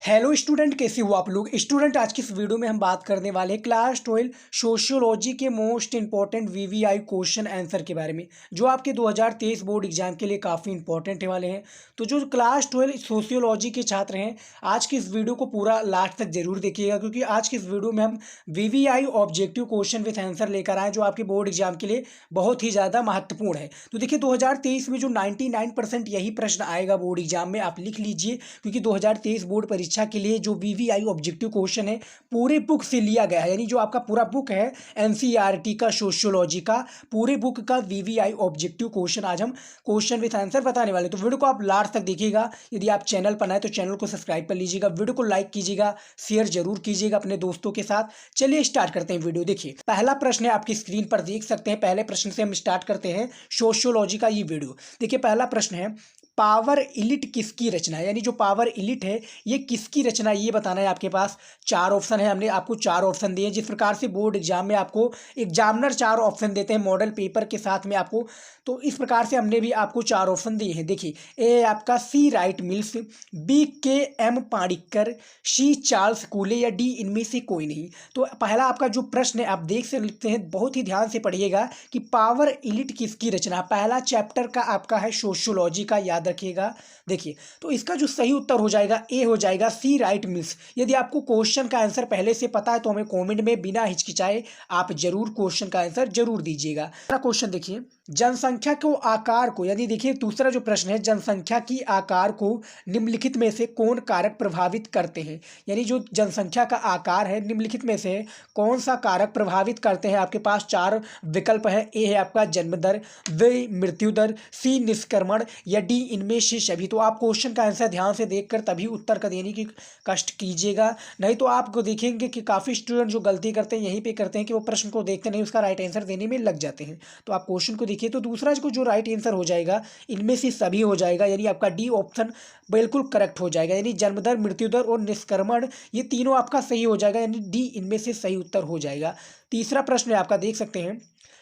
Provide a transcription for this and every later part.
Hello student, कैसे हो आप लोग। स्टूडेंट, आज की इस वीडियो में हम बात करने वाले हैं क्लास 12 सोशियोलॉजी के most important VVI question answer के बारे में, जो आपके 2023 बोर्ड एग्जाम के लिए काफ़ी इंपॉर्टेंट वाले हैं। तो जो क्लास 12 सोशियोलॉजी के छात्र हैं, आज की इस वीडियो को पूरा लास्ट तक जरूर देखिएगा, क्योंकि आज की इस वीडियो में हम VVI objective question with answer लेकर आए, जो आपके बोर्ड एग्जाम के लिए बहुत ही ज़्यादा महत्वपूर्ण है। तो देखिए, 2023 में जो 99% यही प्रश्न आएगा बोर्ड एग्जाम में, आप लिख लीजिए, क्योंकि 2023 बोर्ड परीक्षा के लिए जो वीवीआई ऑब्जेक्टिव क्वेश्चन है पूरे बुक से लिया गया है। यानी जो आपका पूरा बुक है एनसीईआरटी का सोशियोलॉजी का, पूरे बुक का वीवीआई ऑब्जेक्टिव क्वेश्चन आज हम क्वेश्चन विथ आंसर बताने वाले। तो वीडियो को आप लास्ट तक देखिएगा। यदि आप चैनल पर नए तो चैनल को सब्सक्राइब कर लीजिएगा, वीडियो को लाइक कीजिएगा, शेयर जरूर कीजिएगा अपने दोस्तों के साथ। चलिए स्टार्ट करते हैं वीडियो। देखिए, पहला प्रश्न है, आपकी स्क्रीन पर देख सकते हैं। पहले प्रश्न से हम स्टार्ट करते हैं सोशियोलॉजी का ये वीडियो। देखिए, पहला प्रश्न है, पावर इलिट किसकी रचना है। यानी जो पावर इलिट है ये किसकी रचना है, ये बताना है। आपके पास चार ऑप्शन है, हमने आपको चार ऑप्शन दिए। जिस प्रकार से बोर्ड एग्जाम में आपको एग्जामिनर चार ऑप्शन देते हैं मॉडल पेपर के साथ में आपको, तो इस प्रकार से हमने भी आपको चार ऑप्शन दिए हैं। देखिए, ए आपका सी राइट मिल्स, बी के एम पाणिक्कर, सी चार्ल्स कूले, या डी इनमें से कोई नहीं। तो पहला आपका जो प्रश्न है आप देख सकते हैं, बहुत ही ध्यान से पढ़िएगा कि पावर इलिट किसकी रचना। पहला चैप्टर का आपका है सोशियोलॉजी का, याद रखिएगा। देखिए, तो इसका जो सही उत्तर हो जाएगा ए हो जाएगा सी राइट मिल्स। यदि आपको क्वेश्चन का आंसर पहले से पता है तो हमें कमेंट में बिना हिचकिचाए आप जरूर क्वेश्चन का आंसर जरूर दीजिएगा। दूसरा क्वेश्चन देखिए, जनसंख्या को आकार को, यानी देखिए दूसरा जो प्रश्न है, जनसंख्या की आकार को निम्नलिखित में से कौन कारक प्रभावित करते हैं। यानी जो जनसंख्या का आकार है, निम्नलिखित में से कौन सा कारक प्रभावित करते हैं। आपके पास चार विकल्प है। ए है आपका जन्म दर, बी मृत्यु दर, सी निष्क्रमण, या डी इनमें से सभी। तो आप क्वेश्चन का आंसर ध्यान से देखकर तभी उत्तर का देने की कष्ट कीजिएगा, नहीं तो आपको देखेंगे कि काफ़ी स्टूडेंट जो गलती करते हैं यहीं पे करते हैं कि वो प्रश्न को देखते नहीं, उसका राइट आंसर देने में लग जाते हैं। तो आप क्वेश्चन को देखिए। तो दूसरा जो राइट आंसर हो जाएगा, इनमें से सभी हो जाएगा। यानी आपका डी ऑप्शन बिल्कुल करेक्ट हो जाएगा। यानी जन्म दर, मृत्यु दर और निष्क्रमण, ये तीनों आपका सही हो जाएगा। यानी डी इनमें से सही उत्तर हो जाएगा। तीसरा प्रश्न है आपका, देख सकते हैं,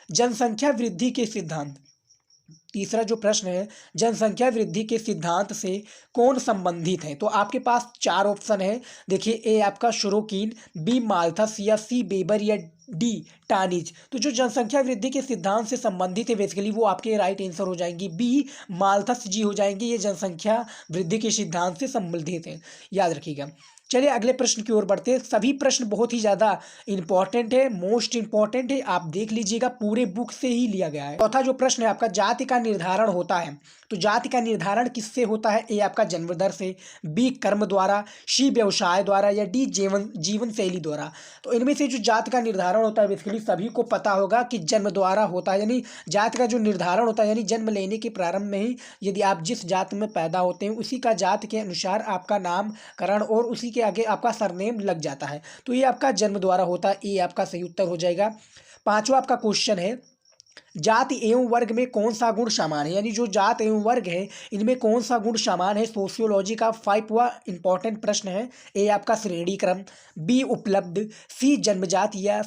जनसंख्या वृद्धि के सिद्धांत। तीसरा जो प्रश्न है, जनसंख्या वृद्धि के सिद्धांत से कौन संबंधित है। तो आपके पास चार ऑप्शन है। देखिए, ए आपका शुरोकीन, बी माल्थस, या सी बेबर, या डी टानिज। तो जो जनसंख्या वृद्धि के सिद्धांत से संबंधित है बेसिकली वो आपके राइट आंसर हो जाएंगी, बी माल्थस जी हो जाएंगे। ये जनसंख्या वृद्धि के सिद्धांत से संबंधित है, याद रखिएगा। चलिए अगले प्रश्न की ओर बढ़ते हैं। सभी प्रश्न बहुत ही ज़्यादा इंपॉर्टेंट है, मोस्ट इंपॉर्टेंट है, आप देख लीजिएगा, पूरे बुक से ही लिया गया है। चौथा जो प्रश्न है आपका, जाति का निर्धारण होता है। तो जाति का निर्धारण किससे होता है। ए आपका जन्म दर से, बी कर्म द्वारा, सी व्यवसाय द्वारा, या डी जीवन शैली द्वारा। तो इनमें से जो जाति का निर्धारण होता है बेसिकली सभी को पता होगा कि जन्म द्वारा होता है। यानी जाति का जो निर्धारण होता है, यानी जन्म लेने के प्रारंभ में ही यदि आप जिस जाति में पैदा होते हैं उसी का जाति के अनुसार आपका नामकरण और उसी के आगे आपका सरनेम लग जाता है। तो ये आपका जन्म द्वारा होता है, ये आपका सही उत्तर हो जाएगा। पांचवा आपका क्वेश्चन है, जाति एवं वर्ग में कौन सा गुण समान है। यानी जो जात एवं वर्ग है इनमें कौन सा गुण समान है। सोशियोलॉजी का 5वां इंपॉर्टेंट प्रश्न है। ए आपका श्रेणी क्रम, बी उपलब्ध, सी जन्मजात, या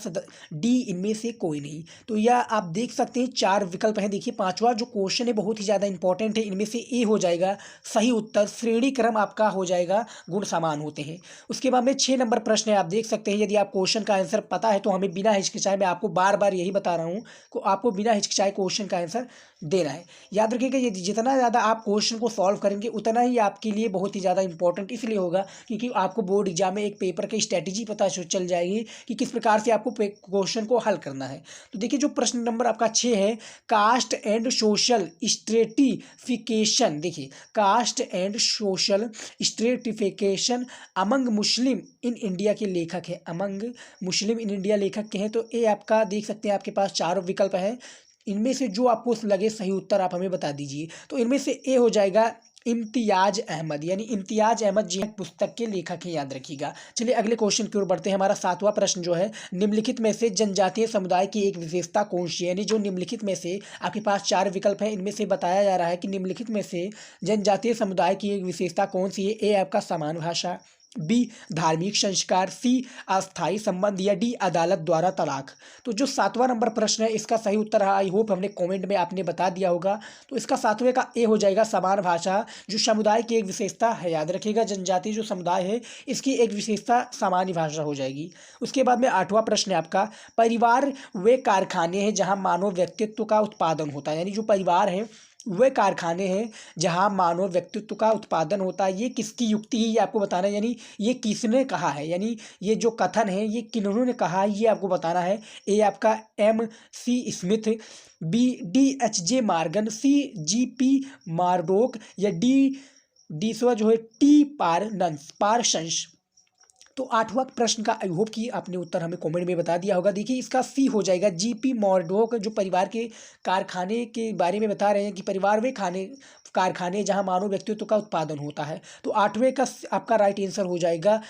डी इनमें से कोई नहीं। तो यह आप देख सकते हैं चार विकल्प हैं। देखिए, पांचवा जो क्वेश्चन है बहुत ही ज़्यादा इंपॉर्टेंट है। इनमें से ए हो जाएगा सही उत्तर, श्रेणी क्रम आपका हो जाएगा, गुण समान होते हैं। उसके बाद में 6 नंबर प्रश्न है, आप देख सकते हैं। यदि आप क्वेश्चन का आंसर पता है तो हमें बिना हिचकिचाए, मैं आपको बार बार यही बता रहा हूँ को आपको बिना हिचकिचाए क्वेश्चन का आंसर देना है। याद रखिएगा, ये जितना ज़्यादा आप क्वेश्चन को सॉल्व करेंगे उतना ही आपके लिए बहुत ही ज़्यादा इंपॉर्टेंट इसलिए होगा क्योंकि आपको बोर्ड एग्जाम में एक पेपर की स्ट्रैटेजी पता चल जाएगी कि किस प्रकार से आपको क्वेश्चन को हल करना है। तो देखिए, जो प्रश्न नंबर आपका 6 है, कास्ट एंड सोशल स्ट्रेटिफिकेशन। देखिए, caste and social stratification among Muslim in India के लेखक है। अमंग मुस्लिम इन इंडिया लेखक के हैं। तो ये आपका देख सकते हैं, आपके पास चारों विकल्प है। इनमें से जो आपको लगे सही उत्तर आप हमें बता दीजिए। तो इनमें से ए हो जाएगा इम्तियाज अहमद। यानी इम्तियाज अहमद जी पुस्तक के लेखक हैं, याद रखिएगा। चलिए अगले क्वेश्चन की ओर बढ़ते हैं। हमारा 7वां प्रश्न जो है, निम्नलिखित में से जनजातीय समुदाय की एक विशेषता कौन सी है। यानी जो निम्नलिखित में से आपके पास चार विकल्प हैं, इनमें से बताया जा रहा है कि निम्नलिखित में से जनजातीय समुदाय की एक विशेषता कौन सी है। ए आपका समान भाषा, बी धार्मिक संस्कार, सी अस्थायी संबंध, या डी अदालत द्वारा तलाक। तो जो 7वां नंबर प्रश्न है इसका सही उत्तर है, आई होप हमने कमेंट में आपने बता दिया होगा। तो इसका 7वें का ए हो जाएगा, समान भाषा जो समुदाय की एक विशेषता है। याद रखिएगा, जनजातीय जो समुदाय है इसकी एक विशेषता सामान्य भाषा हो जाएगी। उसके बाद में 8वां प्रश्न है आपका, परिवार वे कारखाने हैं जहाँ मानव व्यक्तित्व का उत्पादन होता है। यानी जो परिवार है वे कारखाने हैं जहां मानव व्यक्तित्व का उत्पादन होता है। ये किसकी युक्ति है ये आपको बताना है, यानी ये किसने कहा है, यानी ये जो कथन है ये किन्होंने कहा है ये आपको बताना है। ए आपका MC Smith, B DH J Morgan, C GP Murdoch, या डी जो है टी पार्सन्स। तो 8वां प्रश्न का आई होप कि आपने उत्तर हमें कमेंट में बता दिया होगा। देखिए इसका सी हो जाएगा, GP मॉर्डोक, जो परिवार के कारखाने के बारे में बता रहे हैं कि परिवार वे कारखाने जहां मानव व्यक्तित्व का उत्पादन होता है। तो 8वें का आपका राइट आंसर हो जाएगा,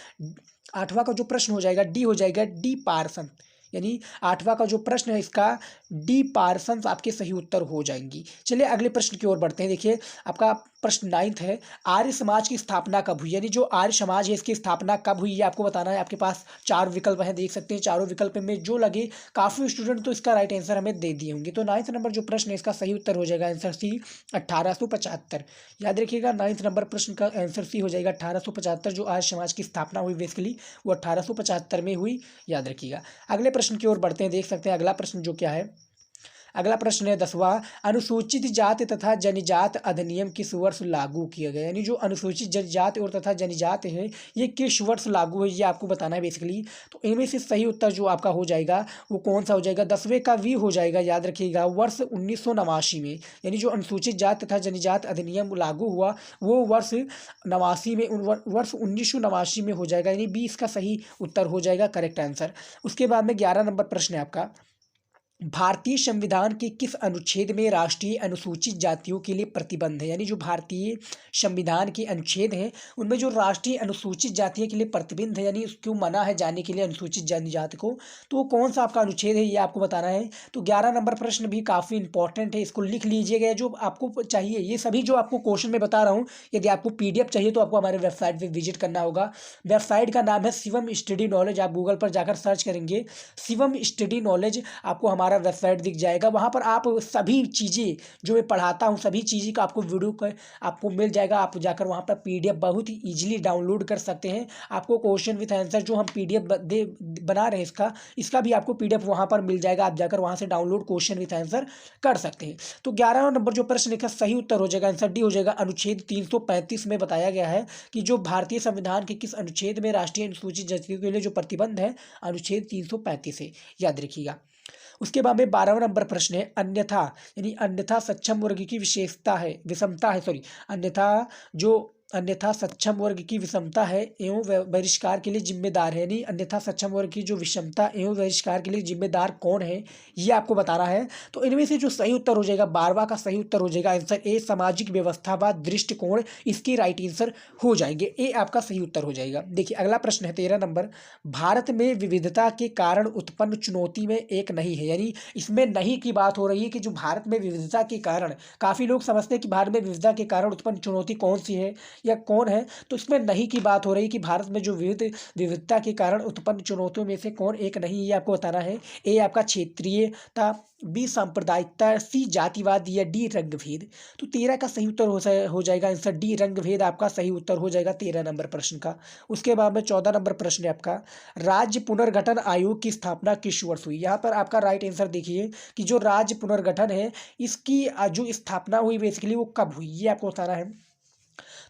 8वां का जो प्रश्न हो जाएगा डी हो जाएगा, डी पार्सन। यानी 8वां का जो प्रश्न है इसका डी पार्सन्स आपके सही उत्तर हो जाएंगी। चलिए अगले प्रश्न की ओर बढ़ते हैं। देखिए आपका प्रश्न 9th है, आर्य समाज की स्थापना कब हुई। यानी जो आर्य समाज है इसकी स्थापना कब हुई ये आपको बताना है। आपके पास 4 विकल्प हैं, देख सकते हैं। चारों विकल्प में जो लगे काफ़ी स्टूडेंट तो इसका राइट आंसर हमें दे दिए होंगे। तो 9th नंबर जो प्रश्न है इसका सही उत्तर हो जाएगा आंसर सी, 1875। याद रखिएगा 9th नंबर प्रश्न का आंसर सी हो जाएगा 1875। जो आर्य समाज की स्थापना हुई बेसिकली वो 1875 में हुई, याद रखिएगा। अगले प्रश्न की ओर बढ़ते हैं, देख सकते हैं अगला प्रश्न जो क्या है। अगला प्रश्न है 10वां, अनुसूचित जाति तथा जनजात अधिनियम किस वर्ष लागू किया गया। यानी जो अनुसूचित जनजाति और तथा जनजात है ये किस वर्ष लागू है ये आपको बताना है बेसिकली। तो इनमें से सही उत्तर जो आपका हो जाएगा वो कौन सा हो जाएगा, 10वें का वी हो जाएगा। याद रखिएगा वर्ष 1989 में। यानी जो अनुसूचित जाति तथा जनजात अधिनियम लागू हुआ वो वर्ष 89 में, वर्ष 1989 में हो जाएगा। यानी बी इसका सही उत्तर हो जाएगा, करेक्ट आंसर। उसके बाद में 11 नंबर प्रश्न है आपका, भारतीय संविधान के किस अनुच्छेद में राष्ट्रीय अनुसूचित जातियों के लिए प्रतिबंध है। यानी जो भारतीय संविधान के अनुच्छेद हैं उनमें जो राष्ट्रीय अनुसूचित जातियों के लिए प्रतिबंध है, यानी उसको मना है जाने के लिए अनुसूचित जनजाति को, तो वो कौन सा आपका अनुच्छेद है ये आपको बताना है। तो 11 नंबर प्रश्न भी काफ़ी इंपॉर्टेंट है, इसको लिख लीजिएगा। जो आपको चाहिए ये सभी जो आपको क्वेश्चन में बता रहा हूँ, यदि आपको PDF चाहिए तो आपको हमारे वेबसाइट पर विजिट करना होगा। वेबसाइट का नाम है शिवम स्टडी नॉलेज। आप गूगल पर जाकर सर्च करेंगे शिवम स्टडी नॉलेज, आपको हमारा वेबसाइट दिख जाएगा। वहाँ पर आप सभी चीज़ें जो मैं पढ़ाता हूँ सभी चीज़ें का आपको वीडियो का आपको मिल जाएगा। आप जाकर वहाँ पर PDF बहुत ही ईजिली डाउनलोड कर सकते हैं। आपको क्वेश्चन विथ आंसर जो हम PDF बना रहे हैं इसका भी आपको PDF वहाँ पर मिल जाएगा। आप जाकर वहाँ से डाउनलोड क्वेश्चन विथ आंसर कर सकते हैं। तो 11वां नंबर जो प्रश्न का सही उत्तर हो जाएगा आंसर डी हो जाएगा। अनुच्छेद 335 में बताया गया है कि जो भारतीय संविधान के किस अनुच्छेद में राष्ट्रीय अनुसूचित जातियों के लिए जो प्रतिबंध है अनुच्छेद 335 है, याद रखिएगा। उसके बाद में 12वां नंबर प्रश्न है अन्यथा, यानी अन्यथा सक्षम वर्ग की विषमता है अन्यथा सक्षम वर्ग की विषमता है एवं बहिष्कार के लिए जिम्मेदार है। यानी अन्यथा सक्षम वर्ग की जो विषमता एवं बहिष्कार के लिए जिम्मेदार कौन है ये आपको बताना है। तो इनमें से जो सही उत्तर हो जाएगा 12वां का सही उत्तर हो जाएगा आंसर ए, सामाजिक व्यवस्था व दृष्टिकोण। इसके राइट आंसर हो जाएंगे, ए आपका सही उत्तर हो जाएगा। देखिए अगला प्रश्न है 13 नंबर, भारत में विविधता के कारण उत्पन्न चुनौती में एक नहीं है। यानी इसमें नहीं की बात हो रही है कि जो भारत में विविधता के कारण, काफ़ी लोग समझते हैं कि भारत में विविधता के कारण उत्पन्न चुनौती कौन सी है या कौन है, तो इसमें नहीं की बात हो रही कि भारत में जो विविधता के कारण उत्पन्न चुनौतियों में से कौन एक नहीं, ये आपको बताना है। ए आपका क्षेत्रीयता, बी सांप्रदायिकता, सी जातिवाद, या डी रंगभेद। तो 13 का सही उत्तर हो जाएगा आंसर डी रंगभेद आपका सही उत्तर हो जाएगा 13 नंबर प्रश्न का। उसके बाद में 14 नंबर प्रश्न है आपका, राज्य पुनर्गठन आयोग की स्थापना किस वर्ष हुई। यहाँ पर आपका राइट आंसर देखिए कि जो राज्य पुनर्गठन है इसकी जो स्थापना हुई बेसिकली वो कब हुई ये आपको बताना है।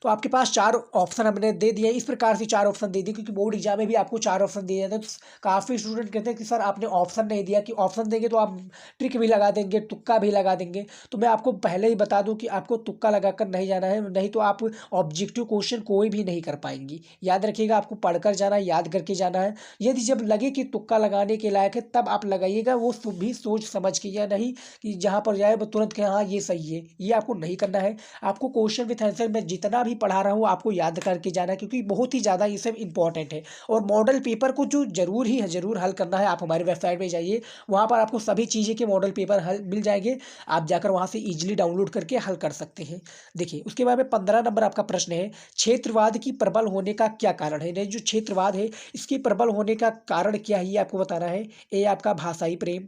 तो आपके पास 4 ऑप्शन हमने दे दिए। इस प्रकार से 4 ऑप्शन दे दिए क्योंकि बोर्ड एग्जाम में भी आपको 4 ऑप्शन दिए जाते हैं। तो काफ़ी स्टूडेंट कहते हैं कि सर आपने ऑप्शन नहीं दिया, कि ऑप्शन देंगे तो आप ट्रिक भी लगा देंगे, तुक्का भी लगा देंगे। तो मैं आपको पहले ही बता दूं कि आपको तुक्का लगाकर नहीं जाना है, नहीं तो आप ऑब्जेक्टिव क्वेश्चन कोई भी नहीं कर पाएंगी। याद रखिएगा आपको पढ़कर जाना है, याद करके जाना है। यदि जब लगे कि तुक्का लगाने के लायक है तब आप लगाइएगा, वो भी सोच समझ के, या नहीं कि जहाँ पर जाए वो तुरंत कहें हाँ ये सही है, ये आपको नहीं करना है। आपको क्वेश्चन विथ आंसर में जितना भी पढ़ा रहा हूँ आपको याद करके जाना, क्योंकि बहुत ही ज़्यादा ये सब इंपॉर्टेंट है। और मॉडल पेपर को जो जरूर ही है जरूर हल करना है, आप हमारी वेबसाइट में जाइए, वहाँ पर आपको सभी चीज़ें के मॉडल पेपर हल मिल जाएंगे, आप जाकर वहाँ से ईजिली डाउनलोड करके हल कर सकते हैं। देखिए उसके बाद में 15 नंबर आपका प्रश्न है, क्षेत्रवाद की प्रबल होने का क्या कारण है। जो क्षेत्रवाद है इसकी प्रबल होने का कारण क्या है ये आपको बताना है। ए आपका भाषाई प्रेम,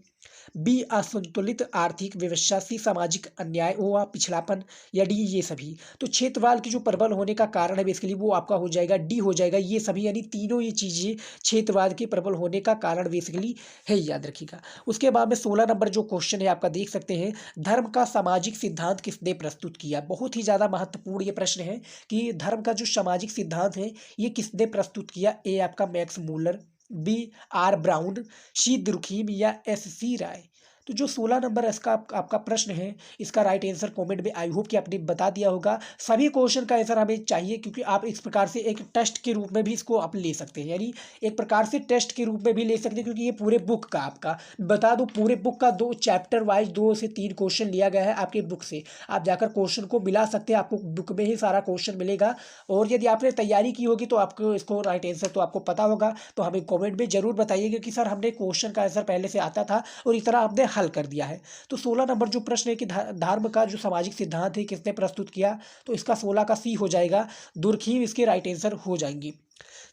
बी असंतुलित आर्थिक व्यवस्था, सी सामाजिक अन्याय व पिछड़ापन, या डी ये सभी। तो क्षेत्रवाद की जो प्रबल होने का कारण है बेसिकली वो आपका हो जाएगा डी हो जाएगा ये सभी, यानी तीनों ये चीजें क्षेत्रवाद के प्रबल होने का कारण बेसिकली है, याद रखिएगा। उसके बाद में 16 नंबर जो क्वेश्चन है आपका देख सकते हैं, धर्म का सामाजिक सिद्धांत किसने प्रस्तुत किया। बहुत ही ज्यादा महत्वपूर्ण ये प्रश्न है कि धर्म का जो सामाजिक सिद्धांत है ये किसने प्रस्तुत किया। ए आपका Max Muller, B R Brown, C Durkheim, या एस सी राय। तो जो 16 नंबर इसका आपका प्रश्न है इसका राइट आंसर कमेंट में आई होप कि आपने बता दिया होगा। सभी क्वेश्चन का आंसर हमें चाहिए, क्योंकि आप इस प्रकार से एक टेस्ट के रूप में भी इसको आप ले सकते हैं, यानी एक प्रकार से टेस्ट के रूप में भी ले सकते हैं, क्योंकि ये पूरे बुक का आपका बता दो, पूरे बुक का 2 चैप्टर वाइज 2 से 3 क्वेश्चन लिया गया है आपके बुक से। आप जाकर क्वेश्चन को मिला सकते हैं, आपको बुक में ही सारा क्वेश्चन मिलेगा। और यदि आपने तैयारी की होगी तो आपको इसको राइट आंसर तो आपको पता होगा, तो हमें कमेंट में जरूर बताइएगा कि सर हमने क्वेश्चन का आंसर पहले से आता था और इस तरह हमने हल कर दिया है। तो 16 नंबर जो प्रश्न है कि धर्म का जो सामाजिक सिद्धांत है किसने प्रस्तुत किया, तो इसका 16 का सी हो जाएगा, दुर्खीम इसके राइट आंसर हो जाएंगी।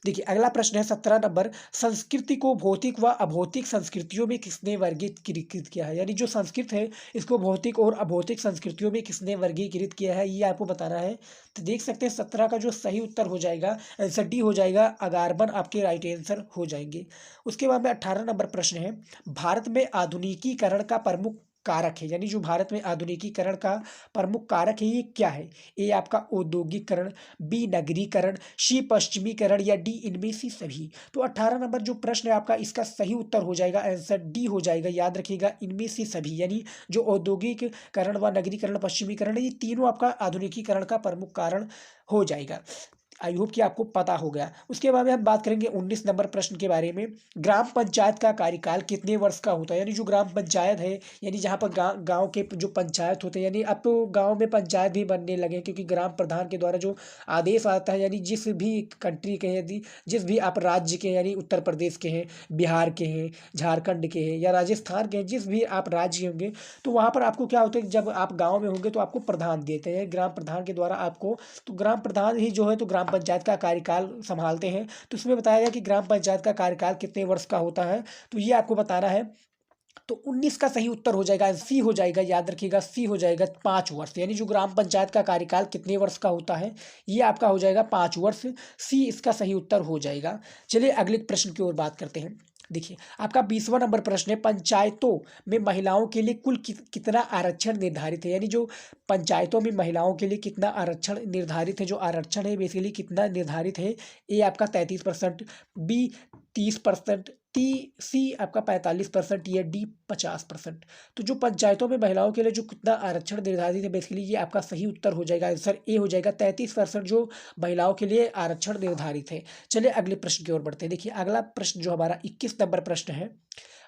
देखिए अगला प्रश्न है 17 नंबर, संस्कृति को भौतिक व अभौतिक संस्कृतियों में किसने वर्गीकृत किया है। यानी जो संस्कृत है इसको भौतिक और अभौतिक संस्कृतियों में किसने वर्गीकृत किया है ये आपको बताना है। तो देख सकते हैं 17 का जो सही उत्तर हो जाएगा आंसर डी हो जाएगा, अगारबन आपके राइट आंसर हो जाएंगे। उसके बाद में 18 नंबर प्रश्न है, भारत में आधुनिकीकरण का प्रमुख कारक है। यानी जो भारत में आधुनिकीकरण का प्रमुख कारक है ये क्या है। ए आपका औद्योगिकरण, बी नगरीकरण, सी पश्चिमीकरण, या डी इनमें से सभी। तो 18 नंबर जो प्रश्न है आपका इसका सही उत्तर हो जाएगा आंसर डी हो जाएगा, याद रखिएगा इनमें से सभी। यानी जो औद्योगिकरण व नगरीकरण पश्चिमीकरण है ये तीनों आपका आधुनिकीकरण का प्रमुख कारण हो जाएगा। आई होप कि आपको पता हो गया। उसके बाद में हम बात करेंगे 19 नंबर प्रश्न के बारे में, ग्राम पंचायत का कार्यकाल कितने वर्ष का होता है। यानी जो ग्राम पंचायत है यानी जहाँ पर गांव के जो पंचायत होते हैं, यानी अब तो गांव में पंचायत भी बनने लगे हैं, क्योंकि ग्राम प्रधान के द्वारा जो आदेश आता है, यानी जिस भी कंट्री के यदि जिस भी आप राज्य के, यानी उत्तर प्रदेश के हैं, बिहार के हैं, झारखंड के हैं, या राजस्थान के हैं, जिस भी आप राज्य होंगे, तो वहाँ पर आपको क्या होता है जब आप गाँव में होंगे तो आपको प्रधान देते हैं, ग्राम प्रधान के द्वारा आपको, तो ग्राम प्रधान ही जो है तो ग्राम पंचायत का कार्यकाल संभालते हैं। तो इसमें बताया गया कि ग्राम पंचायत का कार्यकाल कितने वर्ष का होता है, तो ये आपको बताना है। तो 19 का सही उत्तर हो जाएगा सी हो जाएगा, याद रखिएगा सी हो जाएगा 5 वर्ष। यानी जो ग्राम पंचायत का कार्यकाल कितने वर्ष का होता है ये आपका हो जाएगा 5 वर्ष, सी इसका सही उत्तर हो जाएगा। चलिए अगले प्रश्न की ओर बात करते हैं। देखिए आपका 20वां नंबर प्रश्न है, पंचायतों में महिलाओं के लिए कुल कितना आरक्षण निर्धारित है। यानी जो पंचायतों में महिलाओं के लिए कितना आरक्षण निर्धारित है, जो आरक्षण है बेसिकली कितना निर्धारित है। ए आपका 33%, बी 30%, सी आपका 45%, या डी 50%। तो जो पंचायतों में महिलाओं के लिए जो कितना आरक्षण निर्धारित है बेसिकली ये आपका सही उत्तर हो जाएगा, आंसर ए हो जाएगा, 33% जो महिलाओं के लिए आरक्षण निर्धारित है। चलिए अगले प्रश्न की ओर बढ़ते हैं। देखिए अगला प्रश्न जो हमारा 21 नंबर प्रश्न है,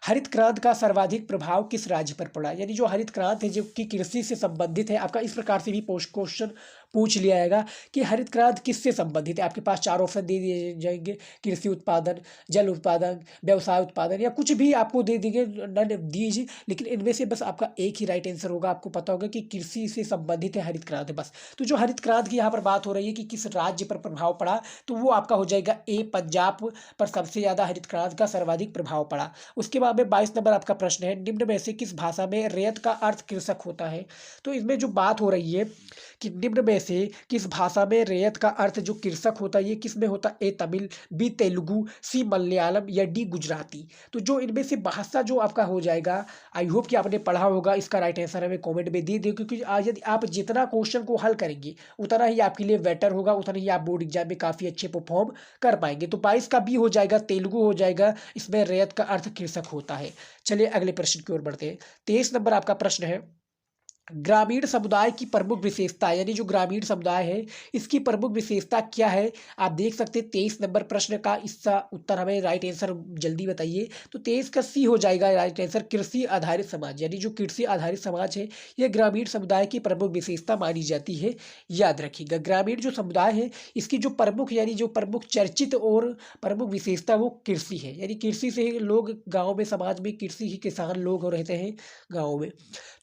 हरित क्रांति का सर्वाधिक प्रभाव किस राज्य पर पड़ा। यानी जो हरित क्रांति है जो कि कृषि से संबंधित है, आपका इस प्रकार से भी क्वेश्चन पूछ लिया जाएगा कि हरित क्रांति किससे संबंधित है। आपके पास 4 ऑप्शन दे दिए जाएंगे, कृषि उत्पादन, जल उत्पादन, व्यवसाय उत्पादन, या कुछ भी आपको दे देंगे न दीजिए, लेकिन इनमें से बस आपका एक ही राइट आंसर होगा। आपको पता होगा कि कृषि से संबंधित है हरित क्रांति बस। तो जो हरित क्रांति की यहाँ पर बात हो रही है कि किस राज्य पर प्रभाव पड़ा, तो वो आपका हो जाएगा ए, पंजाब पर सबसे ज्यादा हरित क्रांति का सर्वाधिक प्रभाव पड़ा। उसके बाद में 22 नंबर आपका प्रश्न है, निम्न में से किस भाषा में रैयत का अर्थ कृषक होता है। तो इसमें जो बात हो रही है कि निम्न में से किस भाषा में रैयत का अर्थ जो कृषक होता है ये किस में होता है। ए तमिल, बी तेलुगु, सी मलयालम, या डी गुजराती। तो जो इनमें से भाषा जो आपका हो जाएगा, आई होप कि आपने पढ़ा होगा, इसका राइट आंसर हमें कमेंट में दे दें, क्योंकि यदि आप जितना क्वेश्चन को हल करेंगे उतना ही आपके लिए बेटर होगा, उतना ही आप बोर्ड एग्जाम में काफ़ी अच्छे परफॉर्म कर पाएंगे। तो 22 का बी हो जाएगा, तेलुगु हो जाएगा, इसमें रैयत का अर्थ कृषक होता है। चलिए अगले प्रश्न की ओर बढ़ते हैं। 23 नंबर आपका प्रश्न है, ग्रामीण समुदाय की प्रमुख विशेषता, यानी जो ग्रामीण समुदाय है इसकी प्रमुख विशेषता क्या है। आप देख सकते हैं 23 नंबर प्रश्न का इसका उत्तर हमें राइट आंसर जल्दी बताइए। तो 23 का सी हो जाएगा राइट आंसर, कृषि आधारित समाज। यानी जो कृषि आधारित समाज है यह ग्रामीण समुदाय की प्रमुख विशेषता मानी जाती है। याद रखिएगा ग्रामीण जो समुदाय है इसकी जो प्रमुख, यानी जो प्रमुख चर्चित और प्रमुख विशेषता वो कृषि है। यानी कृषि से ही लोग गाँव में, समाज में कृषि ही किसान लोग रहते हैं गाँव में।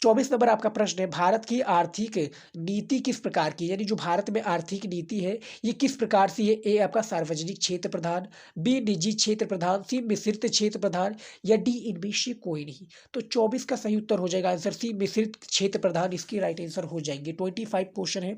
24 नंबर आपका प्रश्न है, भारत की आर्थिक नीति किस प्रकार की, यानी जो भारत में आर्थिक नीति है ये किस प्रकार से है। ए आपका सार्वजनिक क्षेत्र प्रधान, बी निजी क्षेत्र प्रधान, सी मिश्रित क्षेत्र प्रधान, या डी इनमें से कोई नहीं। तो 24 का सही उत्तर हो जाएगा आंसर सी मिश्रित क्षेत्र प्रधान, इसकी राइट आंसर हो जाएंगे। 25 क्वेश्चन है।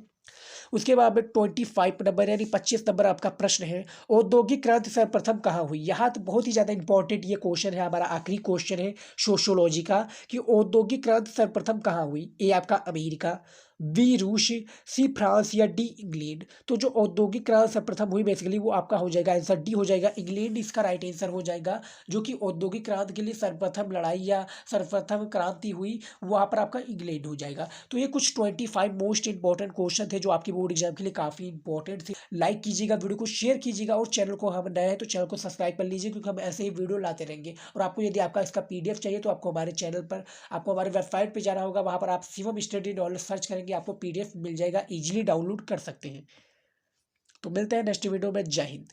उसके बाद में 25 नंबर यानी 25 नंबर आपका प्रश्न है, औद्योगिक क्रांति सर्वप्रथम कहाँ हुई। यहाँ तो बहुत ही ज़्यादा इंपॉर्टेंट ये क्वेश्चन है, हमारा आखिरी क्वेश्चन है सोशियोलॉजी का, कि औद्योगिक क्रांति सर्वप्रथम कहाँ हुई। ए आपका अमेरिका, बी रूस, सी फ्रांस, या डी इंग्लैंड। तो जो औद्योगिक क्रांति सर्वप्रथम हुई बेसिकली वो आपका हो जाएगा आंसर डी हो जाएगा, इंग्लैंड इसका राइट आंसर हो जाएगा। जो कि औद्योगिक क्रांति के लिए सर्वप्रथम लड़ाई या सर्वप्रथम क्रांति हुई वहाँ पर आपका इंग्लैंड हो जाएगा। तो ये कुछ 25 मोस्ट इंपॉर्टेंट क्वेश्चन थे जो आपकी बोर्ड एग्जाम के लिए काफ़ी इंपॉर्टेंट थे। लाइक कीजिएगा, वीडियो को शेयर कीजिएगा, और चैनल को, हम नए हैं तो चैनल को सब्सक्राइब कर लीजिए, क्योंकि हम ऐसे ही वीडियो लाते रहेंगे। और आपको यदि आपका इसका पीडीएफ चाहिए तो आपको हमारे चैनल पर, आपको हमारे वेबसाइट पर जाना होगा, वहाँ पर आप शिवम स्टडी नॉलेज सर्च करेंगे, आपको पीडीएफ मिल जाएगा, ईजिली डाउनलोड कर सकते हैं। तो मिलते हैं नेक्स्ट वीडियो में। जय हिंद।